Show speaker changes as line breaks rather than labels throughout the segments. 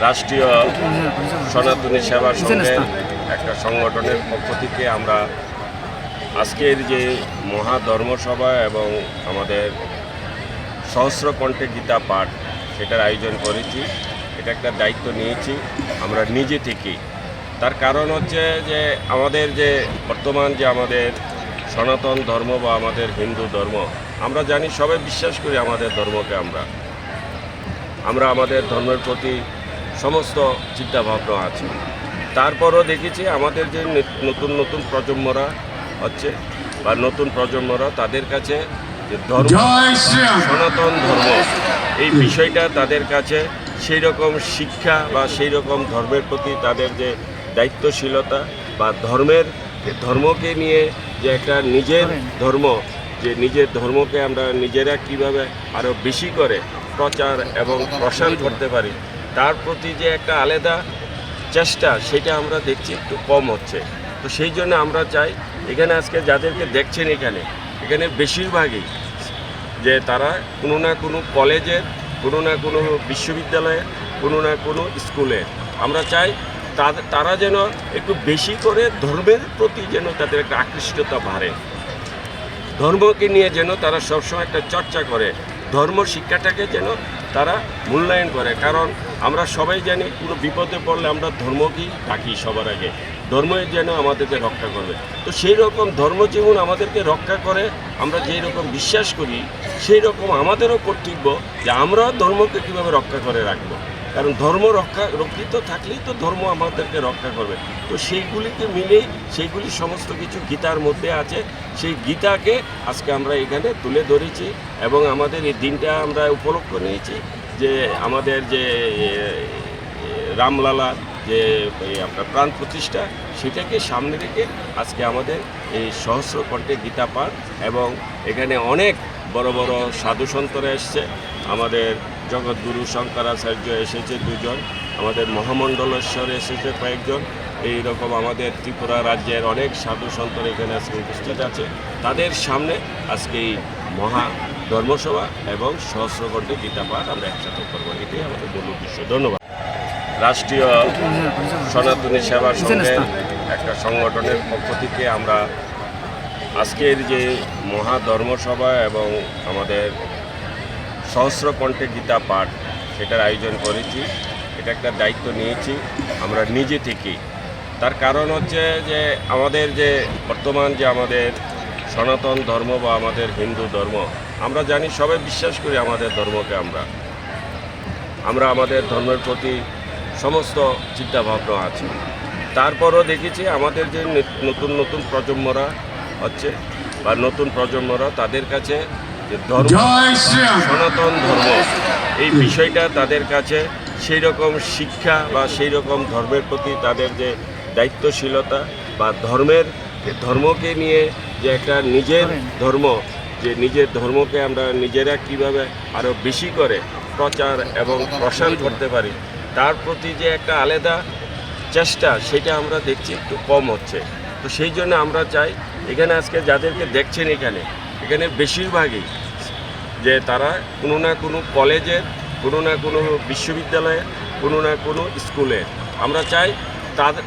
রাষ্ট্রীয় সনাতনী সেবা সংঘের একটা সংগঠনের পক্ষ থেকে আমরা আজকের যে মহাধর্মসভা এবং আমাদের সহস্র কণ্ঠে গীতা পাঠ সেটার আয়োজন করেছি। এটা একটা দায়িত্ব নিয়েছি আমরা নিজে থেকেই। তার কারণ হচ্ছে যে আমাদের যে বর্তমান যে আমাদের সনাতন ধর্ম বা আমাদের হিন্দু ধর্ম, আমরা জানি সবাই বিশ্বাস করি আমাদের ধর্মকে। আমরা আমাদের ধর্মের প্রতি সমস্ত চিন্তাভাবনা আছে। তারপরও দেখেছি আমাদের যে নতুন নতুন প্রজন্মরা হচ্ছে বা নতুন প্রজন্মরা তাদের কাছে যে ধর্ম, সনাতন ধর্ম, এই বিষয়টা তাদের কাছে সেই রকম শিক্ষা বা সেই রকম ধর্মের প্রতি তাদের যে দায়িত্বশীলতা বা ধর্মকে নিয়ে যে একটা নিজের ধর্ম, যে নিজের ধর্মকে আমরা নিজেরা কিভাবে আরও বেশি করে প্রচার এবং প্রসার করতে পারি, তার প্রতি যে একটা আলাদা চেষ্টা, সেটা আমরা দেখছি একটু কম হচ্ছে। তো সেই জন্য আমরা চাই এখানে আজকে যাদেরকে দেখছেন এখানে বেশিরভাগই যে তারা কোনো না কোনো কলেজের, কোনো না কোনো বিশ্ববিদ্যালয়ের, কোনো না কোনো স্কুলের। আমরা চাই তারা যেন একটু বেশি করে ধর্মের প্রতি যেন তাদের একটা আকৃষ্টতা বাড়ে, ধর্মকে নিয়ে যেন তারা সবসময় একটা চর্চা করে, ধর্ম শিক্ষাটাকে যেন তারা মূল্যায়ন করে। কারণ আমরা সবাই জানি কোনো বিপদে পড়লে আমরা ধর্মকেই ডাকি সবার আগে, ধর্মই যেন আমাদেরকে রক্ষা করবে। তো সেই রকম ধর্ম যেমন আমাদেরকে রক্ষা করে, আমরা যেই রকম বিশ্বাস করি সেই রকম আমাদেরও কর্তব্য যে আমরা ধর্মকে কীভাবে রক্ষা করে রাখবো। কারণ ধর্ম রক্ষিত থাকলেই তো ধর্ম আমাদেরকে রক্ষা করবে। তো সেইগুলিকে মিলেই সেইগুলি সমস্ত কিছু গীতার মধ্যে আছে। সেই গীতাকে আজকে আমরা এখানে তুলে ধরেছি এবং আমাদের এই দিনটা আমরা উপলক্ষ নিয়েছি যে আমাদের যে রামলালা যে আপনার প্রাণ প্রতিষ্ঠা, সেটাকে সামনে রেখে আজকে আমাদের এই সহস্র কণ্ঠে গীতা পাঠ। এবং এখানে অনেক বড় বড় সাধু সন্তরা এসছে, আমাদের জগৎগুরু শঙ্করাচার্য এসেছে 2 জন, আমাদের মহামণ্ডলেশ্বর এসেছে কয়েকজন, এই রকম আমাদের ত্রিপুরা রাজ্যের অনেক সাধু সন্তরা এখানে আজকে উপস্থিত আছে। তাদের সামনে আজকে এই মহা ধর্মসভা এবং সহস্র কণ্ঠে গীতা পাঠ আমরা একসাথে করবো, এটাই আমাদের মূল উদ্দেশ্য। ধন্যবাদ। রাষ্ট্রীয় সনাতনী সেবা সংঘের একটা সংগঠনের পক্ষ থেকে আমরা আজকের যে মহাধর্মসভা এবং আমাদের সহস্র কণ্ঠে গীতা পাঠ সেটার আয়োজন করেছি। এটা একটা দায়িত্ব নিয়েছি আমরা নিজে থেকেই। তার কারণ হচ্ছে যে আমাদের যে বর্তমান যে আমাদের সনাতন ধর্ম বা আমাদের হিন্দু ধর্ম, আমরা জানি সবাই বিশ্বাস করি আমাদের ধর্মকে। আমরা আমাদের ধর্মের প্রতি সমস্ত চিন্তাভাবনা আছে। তারপরও দেখেছি আমাদের যে নতুন নতুন প্রজন্মরা হচ্ছে বা নতুন প্রজন্মরা তাদের কাছে যে ধর্ম, সনাতন ধর্ম, এই বিষয়টা তাদের কাছে সেই রকম শিক্ষা বা সেই রকম ধর্মের প্রতি তাদের যে দায়িত্বশীলতা বা ধর্মকে নিয়ে যে একটা নিজের ধর্ম, যে নিজের ধর্মকে আমরা নিজেরা কিভাবে আরও বেশি করে প্রচার এবং প্রসার করতে পারি, তার প্রতি যে একটা আলাদা চেষ্টা, সেটা আমরা দেখছি একটু কম হচ্ছে। তো সেই জন্য আমরা চাই এখানে আজকে যাদেরকে দেখছেন এখানে বেশিরভাগই যে তারা কোনো না কোনো কলেজের, কোনো না কোনো বিশ্ববিদ্যালয়ের, কোনো না কোনো স্কুলের। আমরা চাই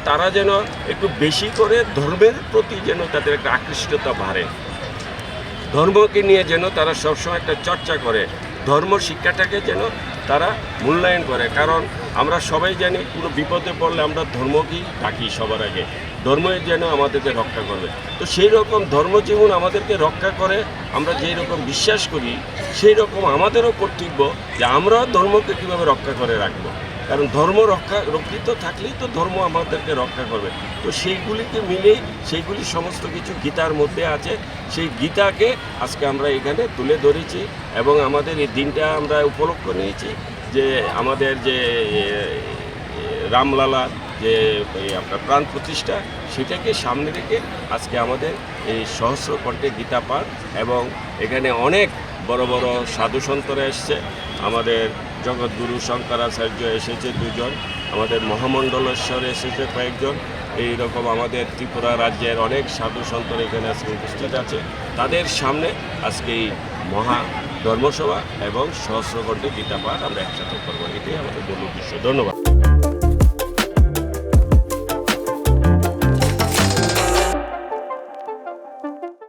তারা যেন একটু বেশি করে ধর্মের প্রতি যেন তাদের একটা আকৃষ্টতা বাড়ে, ধর্মকে নিয়ে যেন তারা সবসময় একটা চর্চা করে, ধর্ম শিক্ষাটাকে যেন তারা মূল্যায়ন করে। কারণ আমরা সবাই জানি কোনো বিপদে পড়লে আমরা ধর্মকেই ডাকি সবার আগে, ধর্মই যেন আমাদেরকে রক্ষা করবে। তো সেই রকম ধর্ম যেমন আমাদেরকে রক্ষা করে, আমরা যেই রকম বিশ্বাস করি সেই রকম আমাদেরও কর্তব্য যে আমরা ধর্মকে কীভাবে রক্ষা করে রাখবো। কারণ ধর্ম রক্ষিত থাকলেই তো ধর্ম আমাদেরকে রক্ষা করবে। তো সেইগুলিকে মিলেই সেইগুলি সমস্ত কিছু গীতার মধ্যে আছে। সেই গীতাকে আজকে আমরা এখানে তুলে ধরেছি এবং আমাদের এই দিনটা আমরা উপলক্ষ নিয়েছি যে আমাদের যে রামলালা যে আপনার প্রাণ প্রতিষ্ঠা, সেটাকে সামনে রেখে আজকে আমাদের এই সহস্র কণ্ঠে গীতা পাঠ। এবং এখানে অনেক বড় বড় সাধু সন্তরা এসছে, আমাদের জগৎগুরু শঙ্করাচার্য এসেছে 2 জন, আমাদের মহামণ্ডলেশ্বর এসেছে কয়েকজন, এই রকম আমাদের ত্রিপুরা রাজ্যের অনেক সাধু সন্তরা এখানে আজকে উপস্থিত আছে। তাদের সামনে আজকে এই মহা ধর্মসভা এবং সহস্রকণ্ঠে গীতা পাঠ আমরা একসাথে করবো, এটাই আমাদের মূল উদ্দেশ্য। ধন্যবাদ।